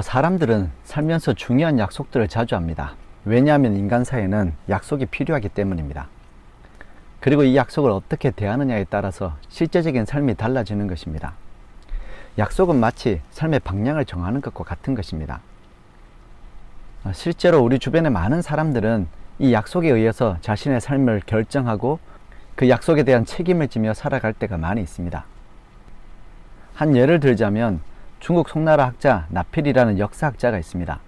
사람들은 살면서 중요한 약속들을 자주 합니다. 왜냐하면 인간 사이에는 약속이 필요하기 때문입니다. 그리고 이 약속을 어떻게 대하느냐에 따라서 실제적인 삶이 달라지는 것입니다. 약속은 마치 삶의 방향을 정하는 것과 같은 것입니다. 실제로 우리 주변의 많은 사람들은 이 약속에 의해서 자신의 삶을 결정하고 그 약속에 대한 책임을 지며 살아갈 때가 많이 있습니다. 한 예를 들자면 중국 송나라 학자 나필이라는 역사학자가 있습니다.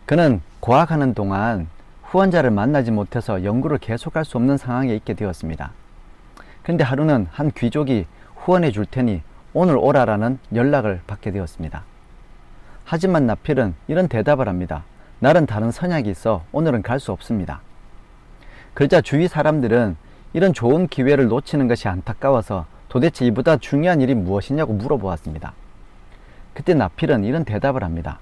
그는 고학하는 동안 후원자를 만나지 못해서 연구를 계속할 수 없는 상황에 있게 되었습니다. 그런데 하루는 한 귀족이 후원해 줄 테니 오늘 오라라는 연락을 받게 되었습니다. 하지만 나필은 이런 대답을 합니다. 날은 다른 선약이 있어 오늘은 갈 수 없습니다. 그러자 주위 사람들은 이런 좋은 기회를 놓치는 것이 안타까워서 도대체 이보다 중요한 일이 무엇이냐고 물어보았습니다. 그때 나필은 이런 대답을 합니다.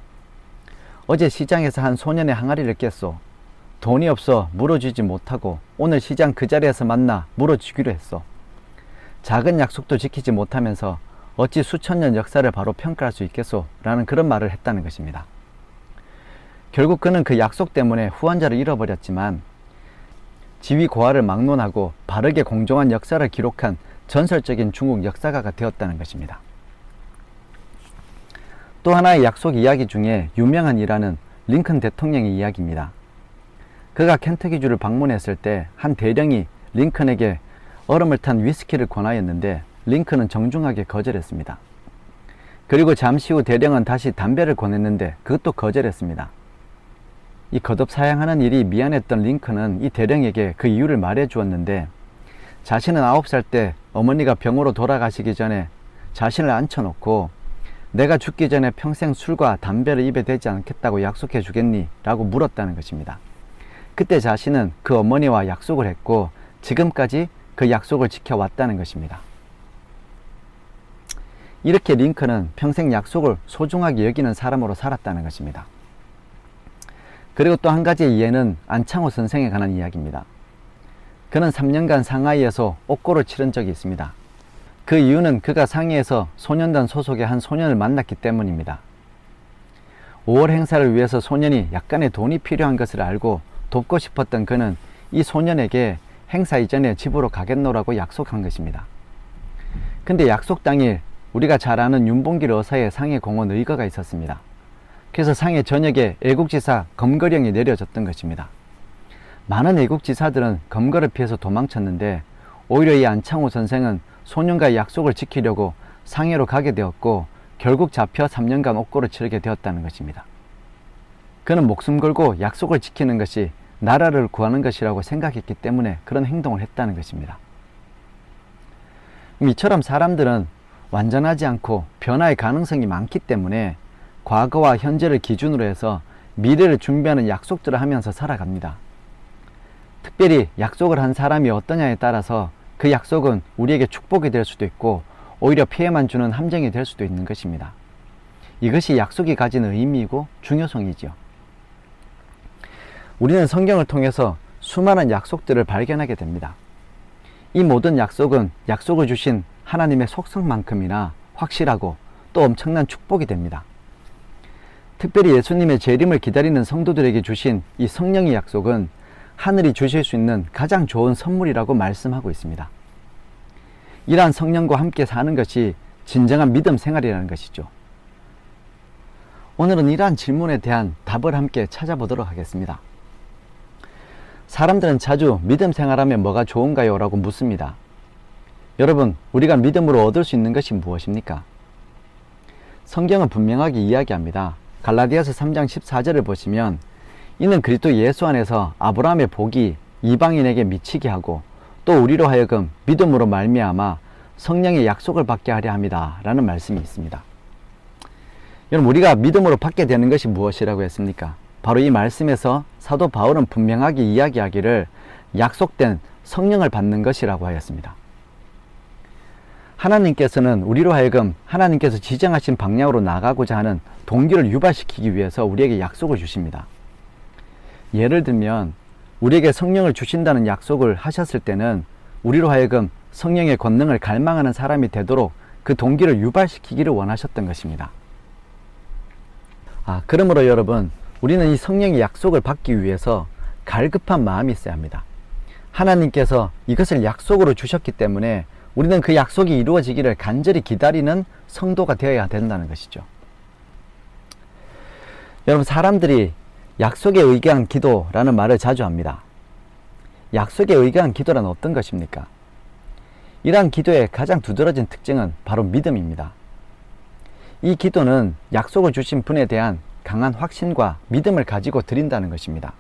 어제 시장에서 한 소년의 항아리를 깼소. 돈이 없어 물어주지 못하고 오늘 시장 그 자리에서 만나 물어주기로 했소. 작은 약속도 지키지 못하면서 어찌 수천 년 역사를 바로 평가할 수 있겠소? 라는 그런 말을 했다는 것입니다. 결국 그는 그 약속 때문에 후원자를 잃어버렸지만 지위 고하를 막론하고 바르게 공정한 역사를 기록한 전설적인 중국 역사가가 되었다는 것입니다. 또 하나의 약속 이야기 중에 유명한 일화는 링컨 대통령의 이야기입니다. 그가 켄터키주를 방문했을 때 한 대령이 링컨에게 얼음을 탄 위스키를 권하였는데 링컨은 정중하게 거절했습니다. 그리고 잠시 후 대령은 다시 담배를 권했는데 그것도 거절했습니다. 이 거듭사양하는 일이 미안했던 링컨은 이 대령에게 그 이유를 말해 주었는데 자신은 9살 때 어머니가 병으로 돌아가시기 전에 자신을 앉혀놓고 내가 죽기 전에 평생 술과 담배를 입에 대지 않겠다고 약속해 주겠니? 라고 물었다는 것입니다. 그때 자신은 그 어머니와 약속을 했고 지금까지 그 약속을 지켜왔다는 것입니다. 이렇게 링컨은 평생 약속을 소중하게 여기는 사람으로 살았다는 것입니다. 그리고 또 한 가지의 예는 안창호 선생에 관한 이야기입니다. 그는 3년간 상하이에서 옥고를 치른 적이 있습니다. 그 이유는 그가 상해에서 소년단 소속의 한 소년을 만났기 때문입니다. 5월 행사를 위해서 소년이 약간의 돈이 필요한 것을 알고 돕고 싶었던 그는 이 소년에게 행사 이전에 집으로 가겠노라고 약속한 것입니다. 근데 약속 당일 우리가 잘 아는 윤봉길 어사의 상해 공원 의거가 있었습니다. 그래서 상해 전역에 애국지사 검거령이 내려졌던 것입니다. 많은 애국지사들은 검거를 피해서 도망쳤는데 오히려 이 안창호 선생은 소년과의 약속을 지키려고 상해로 가게 되었고 결국 잡혀 3년간 옥고를 치르게 되었다는 것입니다. 그는 목숨 걸고 약속을 지키는 것이 나라를 구하는 것이라고 생각했기 때문에 그런 행동을 했다는 것입니다. 이처럼 사람들은 완전하지 않고 변화의 가능성이 많기 때문에 과거와 현재를 기준으로 해서 미래를 준비하는 약속들을 하면서 살아갑니다. 특별히 약속을 한 사람이 어떠냐에 따라서 그 약속은 우리에게 축복이 될 수도 있고 오히려 피해만 주는 함정이 될 수도 있는 것입니다. 이것이 약속이 가진 의미이고 중요성이지요. 우리는 성경을 통해서 수많은 약속들을 발견하게 됩니다. 이 모든 약속은 약속을 주신 하나님의 속성만큼이나 확실하고 또 엄청난 축복이 됩니다. 특별히 예수님의 재림을 기다리는 성도들에게 주신 이 성령의 약속은 하늘이 주실 수 있는 가장 좋은 선물이라고 말씀하고 있습니다. 이러한 성령과 함께 사는 것이 진정한 믿음 생활이라는 것이죠. 오늘은 이러한 질문에 대한 답을 함께 찾아보도록 하겠습니다. 사람들은 자주 믿음 생활하면 뭐가 좋은가요? 라고 묻습니다. 여러분, 우리가 믿음으로 얻을 수 있는 것이 무엇입니까? 성경은 분명하게 이야기합니다. 갈라디아서 3장 14절을 보시면 이는 그리스도 예수 안에서 아브라함의 복이 이방인에게 미치게 하고 또 우리로 하여금 믿음으로 말미암아 성령의 약속을 받게 하려 함이다 라는 말씀이 있습니다. 여러분, 우리가 믿음으로 받게 되는 것이 무엇이라고 했습니까? 바로 이 말씀에서 사도 바울은 분명하게 이야기하기를 약속된 성령을 받는 것이라고 하였습니다. 하나님께서는 우리로 하여금 하나님께서 지정하신 방향으로 나가고자 하는 동기를 유발시키기 위해서 우리에게 약속을 주십니다. 예를 들면 우리에게 성령을 주신다는 약속을 하셨을 때는 우리로 하여금 성령의 권능을 갈망하는 사람이 되도록 그 동기를 유발시키기를 원하셨던 것입니다. 그러므로 여러분, 우리는 이 성령의 약속을 받기 위해서 갈급한 마음이 있어야 합니다. 하나님께서 이것을 약속으로 주셨기 때문에 우리는 그 약속이 이루어지기를 간절히 기다리는 성도가 되어야 된다는 것이죠. 여러분, 사람들이 약속에 의거한 기도라는 말을 자주 합니다. 약속에 의거한 기도란 어떤 것입니까? 이러한 기도의 가장 두드러진 특징은 바로 믿음입니다. 이 기도는 약속을 주신 분에 대한 강한 확신과 믿음을 가지고 드린다는 것입니다.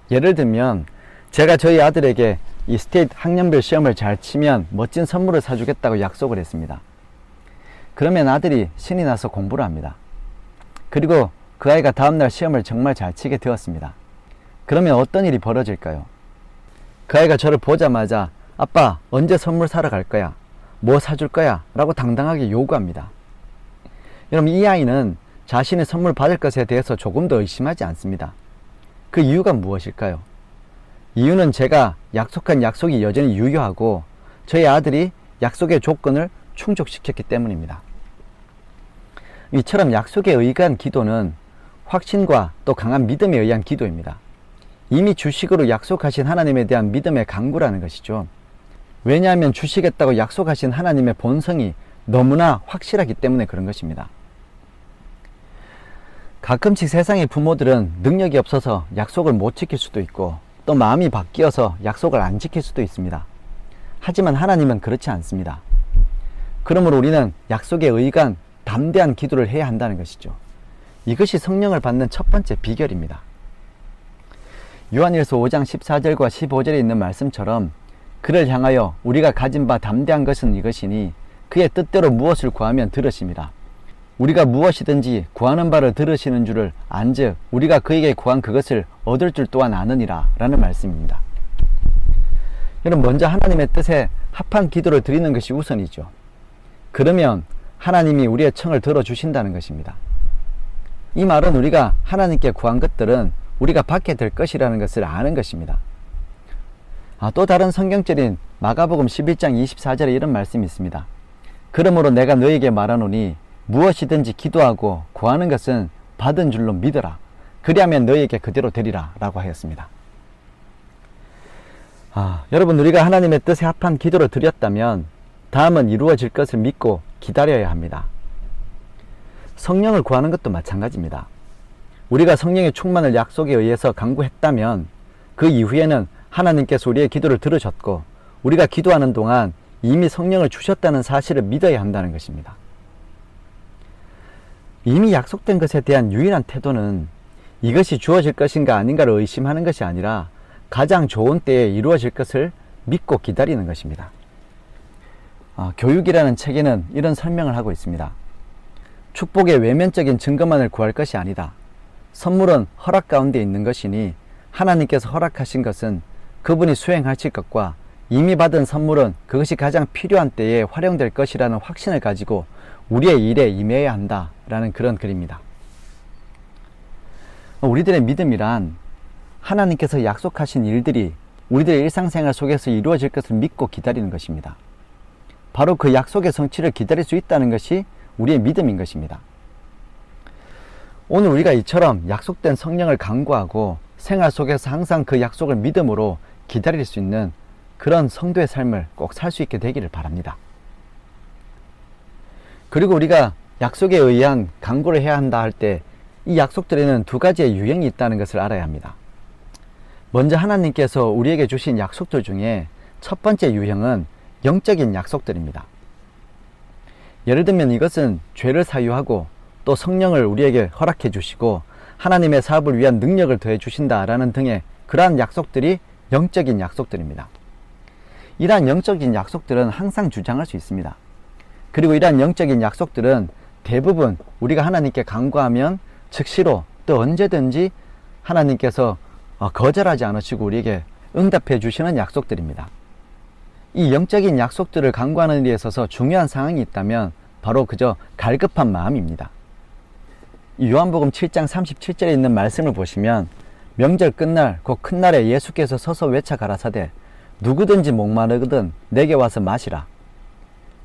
예를 들면 제가 저희 아들에게 이 스테이트 학년별 시험을 잘 치면 멋진 선물을 사주겠다고 약속을 했습니다. 그러면 아들이 신이 나서 공부를 합니다. 그리고 그 아이가 다음날 시험을 정말 잘 치게 되었습니다. 그러면 어떤 일이 벌어질까요? 그 아이가 저를 보자마자 아빠, 언제 선물 사러 갈 거야? 뭐 사줄 거야? 라고 당당하게 요구합니다. 여러분, 이 아이는 자신의 선물 받을 것에 대해서 조금도 의심하지 않습니다. 그 이유가 무엇일까요? 이유는 제가 약속한 약속이 여전히 유효하고 저희 아들이 약속의 조건을 충족시켰기 때문입니다. 이처럼 약속에 의한 기도는 확신과 또 강한 믿음에 의한 기도입니다. 이미 주식으로 약속하신 하나님에 대한 믿음의 강구라는 것이죠. 왜냐하면 주시겠다고 약속하신 하나님의 본성이 너무나 확실하기 때문에 그런 것입니다. 가끔씩 세상의 부모들은 능력이 없어서 약속을 못 지킬 수도 있고 또 마음이 바뀌어서 약속을 안 지킬 수도 있습니다. 하지만 하나님은 그렇지 않습니다. 그러므로 우리는 약속에 의한 담대한 기도를 해야 한다는 것이죠. 이것이 성령을 받는 첫 번째 비결입니다. 요한일서 5장 14절과 15절에 있는 말씀처럼 그를 향하여 우리가 가진 바 담대한 것은 이것이니 그의 뜻대로 무엇을 구하면 들으심이라. 우리가 무엇이든지 구하는 바를 들으시는 줄을 안즉 우리가 그에게 구한 그것을 얻을 줄 또한 아느니라 라는 말씀입니다. 여러분, 먼저 하나님의 뜻에 합한 기도를 드리는 것이 우선이죠. 그러면 하나님이 우리의 청을 들어주신다는 것입니다. 이 말은 우리가 하나님께 구한 것들은 우리가 받게 될 것이라는 것을 아는 것입니다. 또 다른 성경절인 마가복음 11장 24절에 이런 말씀이 있습니다. 그러므로 내가 너에게 말하노니 무엇이든지 기도하고 구하는 것은 받은 줄로 믿어라. 그리하면 너에게 그대로 되리라 라고 하였습니다. 여러분, 우리가 하나님의 뜻에 합한 기도를 드렸다면 다음은 이루어질 것을 믿고 기다려야 합니다. 성령을 구하는 것도 마찬가지입니다. 우리가 성령의 충만을 약속에 의해서 간구했다면 그 이후에는 하나님께서 우리의 기도를 들으셨고 우리가 기도하는 동안 이미 성령을 주셨다는 사실을 믿어야 한다는 것입니다. 이미 약속된 것에 대한 유일한 태도는 이것이 주어질 것인가 아닌가를 의심하는 것이 아니라 가장 좋은 때에 이루어질 것을 믿고 기다리는 것입니다. 교육이라는 책에는 이런 설명을 하고 있습니다. 축복의 외면적인 증거만을 구할 것이 아니다. 선물은 허락 가운데 있는 것이니 하나님께서 허락하신 것은 그분이 수행하실 것과 이미 받은 선물은 그것이 가장 필요한 때에 활용될 것이라는 확신을 가지고 우리의 일에 임해야 한다라는 그런 글입니다. 우리들의 믿음이란 하나님께서 약속하신 일들이 우리들의 일상생활 속에서 이루어질 것을 믿고 기다리는 것입니다. 바로 그 약속의 성취를 기다릴 수 있다는 것이 우리의 믿음인 것입니다. 오늘 우리가 이처럼 약속된 성령을 간구하고 생활 속에서 항상 그 약속을 믿음으로 기다릴 수 있는 그런 성도의 삶을 꼭 살 수 있게 되기를 바랍니다. 그리고 우리가 약속에 의한 간구를 해야 한다 할 때 이 약속들에는 두 가지의 유형이 있다는 것을 알아야 합니다. 먼저 하나님께서 우리에게 주신 약속들 중에 첫 번째 유형은 영적인 약속들입니다. 예를 들면 이것은 죄를 사유하고 또 성령을 우리에게 허락해 주시고 하나님의 사업을 위한 능력을 더해 주신다라는 등의 그러한 약속들이 영적인 약속들입니다. 이러한 영적인 약속들은 항상 주장할 수 있습니다. 그리고 이러한 영적인 약속들은 대부분 우리가 하나님께 간구하면 즉시로 또 언제든지 하나님께서 거절하지 않으시고 우리에게 응답해 주시는 약속들입니다. 이 영적인 약속들을 간구하는 데 있어서 중요한 사항이 있다면 바로 그저 갈급한 마음입니다. 요한복음 7장 37절에 있는 말씀을 보시면 명절 끝날 곧 큰 날에 예수께서 서서 외쳐 가라사대 누구든지 목마르거든 내게 와서 마시라.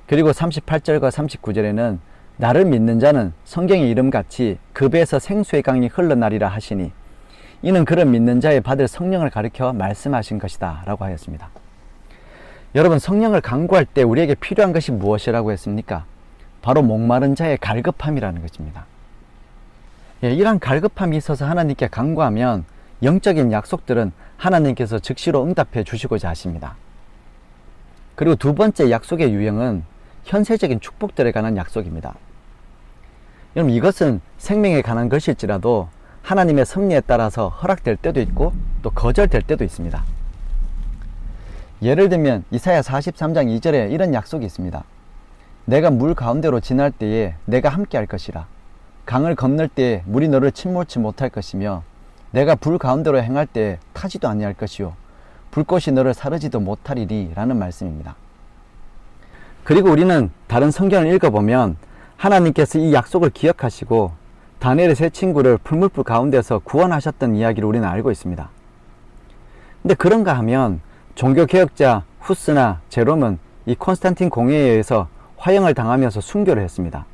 그리고 38절과 39절에는 나를 믿는 자는 성경의 이름같이 그 배에서 생수의 강이 흘러나리라 하시니 이는 그를 믿는 자의 받을 성령을 가리켜 말씀하신 것이다 라고 하였습니다. 여러분, 성령을 간구할 때 우리에게 필요한 것이 무엇이라고 했습니까? 바로 목마른 자의 갈급함이라는 것입니다. 이러한 갈급함이 있어서 하나님께 간구하면 영적인 약속들은 하나님께서 즉시로 응답해 주시고자 하십니다. 그리고 두 번째 약속의 유형은 현세적인 축복들에 관한 약속입니다. 여러분, 이것은 생명에 관한 것일지라도 하나님의 섭리에 따라서 허락될 때도 있고 또 거절될 때도 있습니다. 예를 들면 이사야 43장 2절에 이런 약속이 있습니다. 내가 물 가운데로 지날 때에 내가 함께 할 것이라. 강을 건널 때에 물이 너를 침몰치 못할 것이며 내가 불 가운데로 행할 때에 타지도 아니할 것이요 불꽃이 너를 사르지도 못하리리 라는 말씀입니다. 그리고 우리는 다른 성경을 읽어보면 하나님께서 이 약속을 기억하시고 다니엘의 세 친구를 풀무불 가운데서 구원하셨던 이야기를 우리는 알고 있습니다. 근데 그런가 하면 종교개혁자 후스나 제롬은 이 콘스탄틴 공회에 의해서 화형을 당하면서 순교를 했습니다.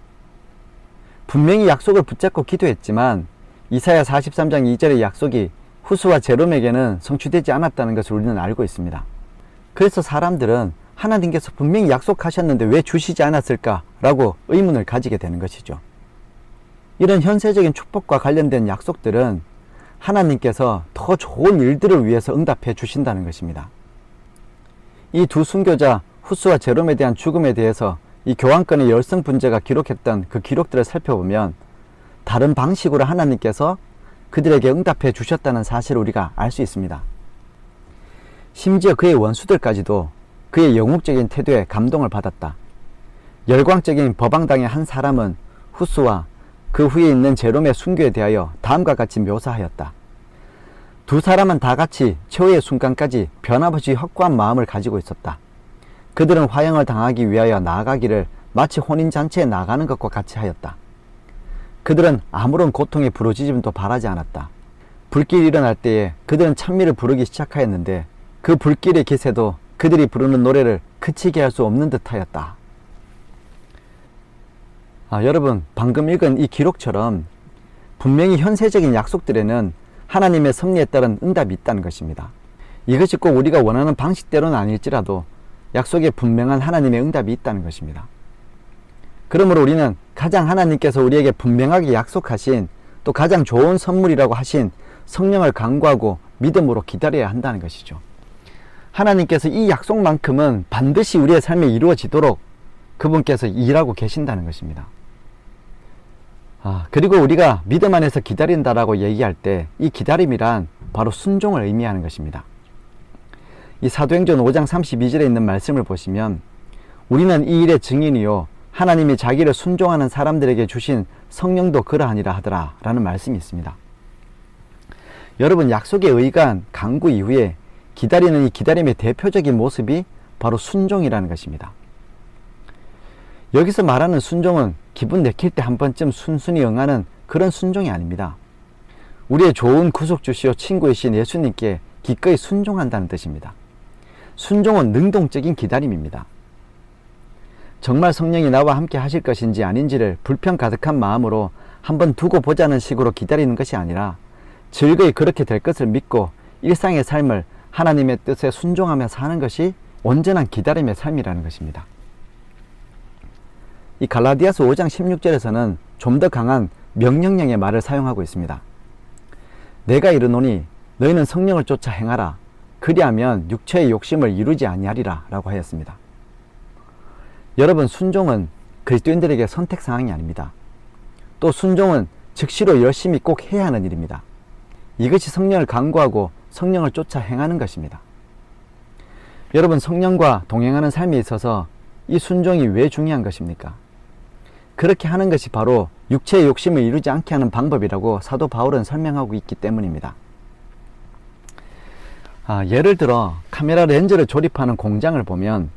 분명히 약속을 붙잡고 기도했지만 이사야 43장 2절의 약속이 후스와 제롬에게는 성취되지 않았다는 것을 우리는 알고 있습니다. 그래서 사람들은 하나님께서 분명히 약속하셨는데 왜 주시지 않았을까라고 의문을 가지게 되는 것이죠. 이런 현세적인 축복과 관련된 약속들은 하나님께서 더 좋은 일들을 위해서 응답해 주신다는 것입니다. 이 두 순교자 후스와 제롬에 대한 죽음에 대해서 이 교황권의 열성 분재가 기록했던 그 기록들을 살펴보면 다른 방식으로 하나님께서 그들에게 응답해 주셨다는 사실을 우리가 알 수 있습니다. 심지어 그의 원수들까지도 그의 영웅적인 태도에 감동을 받았다. 열광적인 법왕당의 한 사람은 후스와 그 후에 있는 제롬의 순교에 대하여 다음과 같이 묘사하였다. 두 사람은 다 같이 최후의 순간까지 변함없이 확고한 마음을 가지고 있었다. 그들은 화형을 당하기 위하여 나아가기를 마치 혼인잔치에 나가는 것과 같이 하였다. 그들은 아무런 고통의 부르짖음도 바라지 않았다. 불길이 일어날 때에 그들은 찬미를 부르기 시작하였는데 그 불길의 기세도 그들이 부르는 노래를 그치게 할 수 없는 듯하였다. 여러분, 방금 읽은 이 기록처럼 분명히 현세적인 약속들에는 하나님의 섭리에 따른 응답이 있다는 것입니다. 이것이 꼭 우리가 원하는 방식대로는 아닐지라도 약속에 분명한 하나님의 응답이 있다는 것입니다. 그러므로 우리는 가장 하나님께서 우리에게 분명하게 약속하신 또 가장 좋은 선물이라고 하신 성령을 간구하고 믿음으로 기다려야 한다는 것이죠. 하나님께서 이 약속만큼은 반드시 우리의 삶에 이루어지도록 그분께서 일하고 계신다는 것입니다. 그리고 우리가 믿음 안에서 기다린다라고 얘기할 때 이 기다림이란 바로 순종을 의미하는 것입니다. 이 사도행전 5장 32절에 있는 말씀을 보시면 우리는 이 일의 증인이요 하나님이 자기를 순종하는 사람들에게 주신 성령도 그러하니라 하더라 라는 말씀이 있습니다. 여러분, 약속에 의한 간구 이후에 기다리는 이 기다림의 대표적인 모습이 바로 순종이라는 것입니다. 여기서 말하는 순종은 기분 내킬 때 한 번쯤 순순히 응하는 그런 순종이 아닙니다. 우리의 좋은 구속주시오 친구이신 예수님께 기꺼이 순종한다는 뜻입니다. 순종은 능동적인 기다림입니다. 정말 성령이 나와 함께 하실 것인지 아닌지를 불평 가득한 마음으로 한번 두고 보자는 식으로 기다리는 것이 아니라 즐거이 그렇게 될 것을 믿고 일상의 삶을 하나님의 뜻에 순종하며 사는 것이 온전한 기다림의 삶이라는 것입니다. 이 갈라디아서 5장 16절에서는 좀 더 강한 명령형의 말을 사용하고 있습니다. 내가 이르노니 너희는 성령을 쫓아 행하라. 그리하면 육체의 욕심을 이루지 아니하리라 라고 하였습니다. 여러분, 순종은 그리스도인들에게 선택사항이 아닙니다. 또 순종은 즉시로 열심히 꼭 해야 하는 일입니다. 이것이 성령을 간구하고 성령을 쫓아 행하는 것입니다. 여러분, 성령과 동행하는 삶에 있어서 이 순종이 왜 중요한 것입니까? 그렇게 하는 것이 바로 육체의 욕심을 이루지 않게 하는 방법이라고 사도 바울은 설명하고 있기 때문입니다. 예를 들어 카메라 렌즈를 조립하는 공장을 보면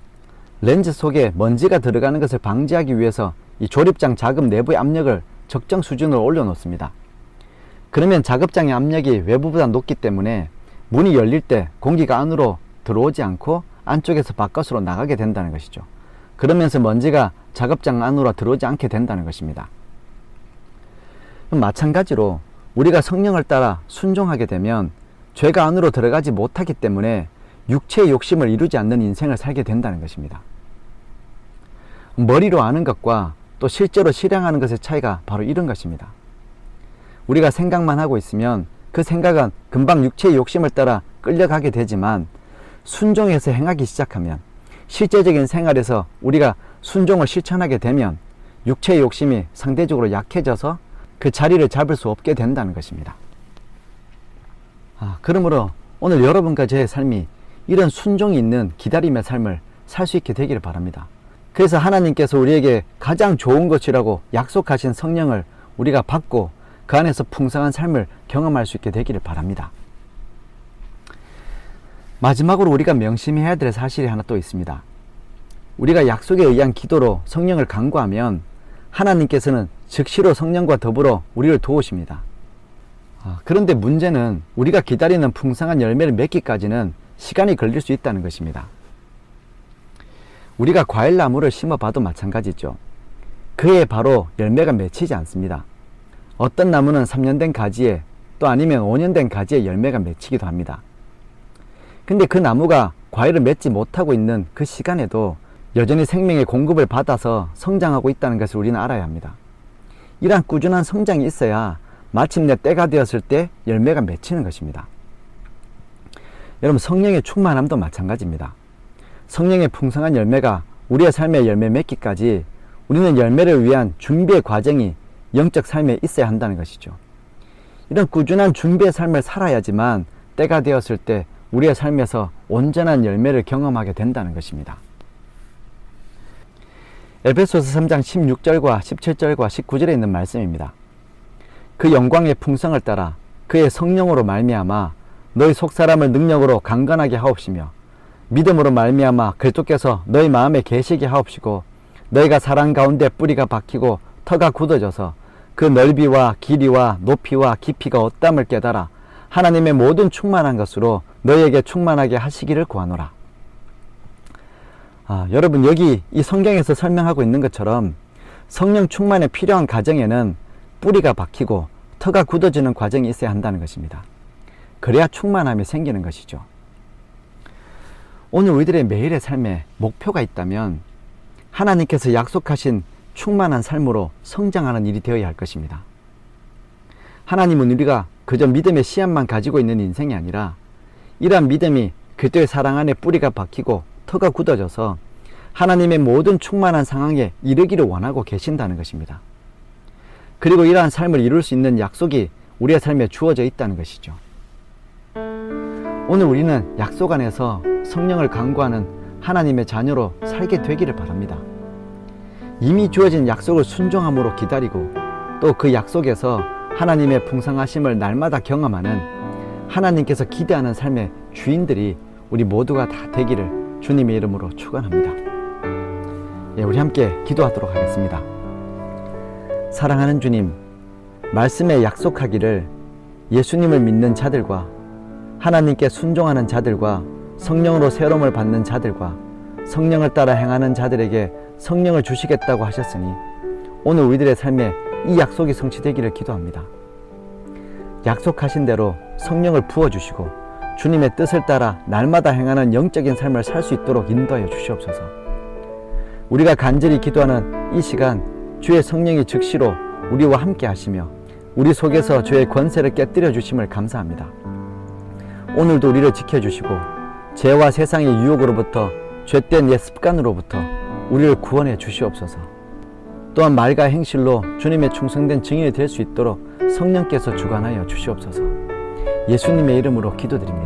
렌즈 속에 먼지가 들어가는 것을 방지하기 위해서 이 조립장 작업 내부의 압력을 적정 수준으로 올려놓습니다. 그러면 작업장의 압력이 외부보다 높기 때문에 문이 열릴 때 공기가 안으로 들어오지 않고 안쪽에서 바깥으로 나가게 된다는 것이죠. 그러면서 먼지가 작업장 안으로 들어오지 않게 된다는 것입니다. 마찬가지로 우리가 성령을 따라 순종하게 되면 죄가 안으로 들어가지 못하기 때문에 육체의 욕심을 이루지 않는 인생을 살게 된다는 것입니다. 머리로 아는 것과 또 실제로 실행하는 것의 차이가 바로 이런 것입니다. 우리가 생각만 하고 있으면 그 생각은 금방 육체의 욕심을 따라 끌려가게 되지만 순종해서 행하기 시작하면 실제적인 생활에서 우리가 순종을 실천하게 되면 육체의 욕심이 상대적으로 약해져서 그 자리를 잡을 수 없게 된다는 것입니다. 그러므로 오늘 여러분과 저의 삶이 이런 순종이 있는 기다림의 삶을 살 수 있게 되기를 바랍니다. 그래서 하나님께서 우리에게 가장 좋은 것이라고 약속하신 성령을 우리가 받고 그 안에서 풍성한 삶을 경험할 수 있게 되기를 바랍니다. 마지막으로 우리가 명심해야 될 사실이 하나 또 있습니다. 우리가 약속에 의한 기도로 성령을 간구하면 하나님께서는 즉시로 성령과 더불어 우리를 도우십니다. 그런데 문제는 우리가 기다리는 풍성한 열매를 맺기까지는 시간이 걸릴 수 있다는 것입니다. 우리가 과일나무를 심어봐도 마찬가지죠. 그에 바로 열매가 맺히지 않습니다. 어떤 나무는 3년 된 가지에 또 아니면 5년 된 가지에 열매가 맺히기도 합니다. 근데 그 나무가 과일을 맺지 못하고 있는 그 시간에도 여전히 생명의 공급을 받아서 성장하고 있다는 것을 우리는 알아야 합니다. 이러한 꾸준한 성장이 있어야 마침내 때가 되었을 때 열매가 맺히는 것입니다. 여러분, 성령의 충만함도 마찬가지입니다. 성령의 풍성한 열매가 우리의 삶의 열매 맺기까지 우리는 열매를 위한 준비의 과정이 영적 삶에 있어야 한다는 것이죠. 이런 꾸준한 준비의 삶을 살아야지만 때가 되었을 때 우리의 삶에서 온전한 열매를 경험하게 된다는 것입니다. 에베소서 3장 16절과 17절과 19절에 있는 말씀입니다. 그 영광의 풍성을 따라 그의 성령으로 말미암아 너희 속사람을 능력으로 강건하게 하옵시며 믿음으로 말미암아 그리스도께서 너희 마음에 계시게 하옵시고 너희가 사랑 가운데 뿌리가 박히고 터가 굳어져서 그 넓이와 길이와 높이와 깊이가 어땀을 깨달아 하나님의 모든 충만한 것으로 너희에게 충만하게 하시기를 구하노라. 여러분, 여기 이 성경에서 설명하고 있는 것처럼 성령 충만에 필요한 과정에는 뿌리가 박히고 터가 굳어지는 과정이 있어야 한다는 것입니다. 그래야 충만함이 생기는 것이죠. 오늘 우리들의 매일의 삶에 목표가 있다면 하나님께서 약속하신 충만한 삶으로 성장하는 일이 되어야 할 것입니다. 하나님은 우리가 그저 믿음의 씨앗만 가지고 있는 인생이 아니라 이러한 믿음이 그리스도의 사랑 안에 뿌리가 박히고 터가 굳어져서 하나님의 모든 충만한 상황에 이르기를 원하고 계신다는 것입니다. 그리고 이러한 삶을 이룰 수 있는 약속이 우리의 삶에 주어져 있다는 것이죠. 오늘 우리는 약속 안에서 성령을 간구하는 하나님의 자녀로 살게 되기를 바랍니다. 이미 주어진 약속을 순종함으로 기다리고 또 그 약속에서 하나님의 풍성하심을 날마다 경험하는 하나님께서 기대하는 삶의 주인들이 우리 모두가 다 되기를 주님의 이름으로 축원합니다. 우리 함께 기도하도록 하겠습니다. 사랑하는 주님, 말씀에 약속하기를 예수님을 믿는 자들과 하나님께 순종하는 자들과 성령으로 새로움을 받는 자들과 성령을 따라 행하는 자들에게 성령을 주시겠다고 하셨으니 오늘 우리들의 삶에 이 약속이 성취되기를 기도합니다. 약속하신 대로 성령을 부어주시고 주님의 뜻을 따라 날마다 행하는 영적인 삶을 살 수 있도록 인도하여 주시옵소서. 우리가 간절히 기도하는 이 시간 주의 성령이 즉시로 우리와 함께 하시며 우리 속에서 주의 권세를 깨뜨려 주심을 감사합니다. 오늘도 우리를 지켜주시고 죄와 세상의 유혹으로부터 죄된 옛 습관으로부터 우리를 구원해 주시옵소서. 또한 말과 행실로 주님의 충성된 증인이 될 수 있도록 성령께서 주관하여 주시옵소서. 예수님의 이름으로 기도드립니다.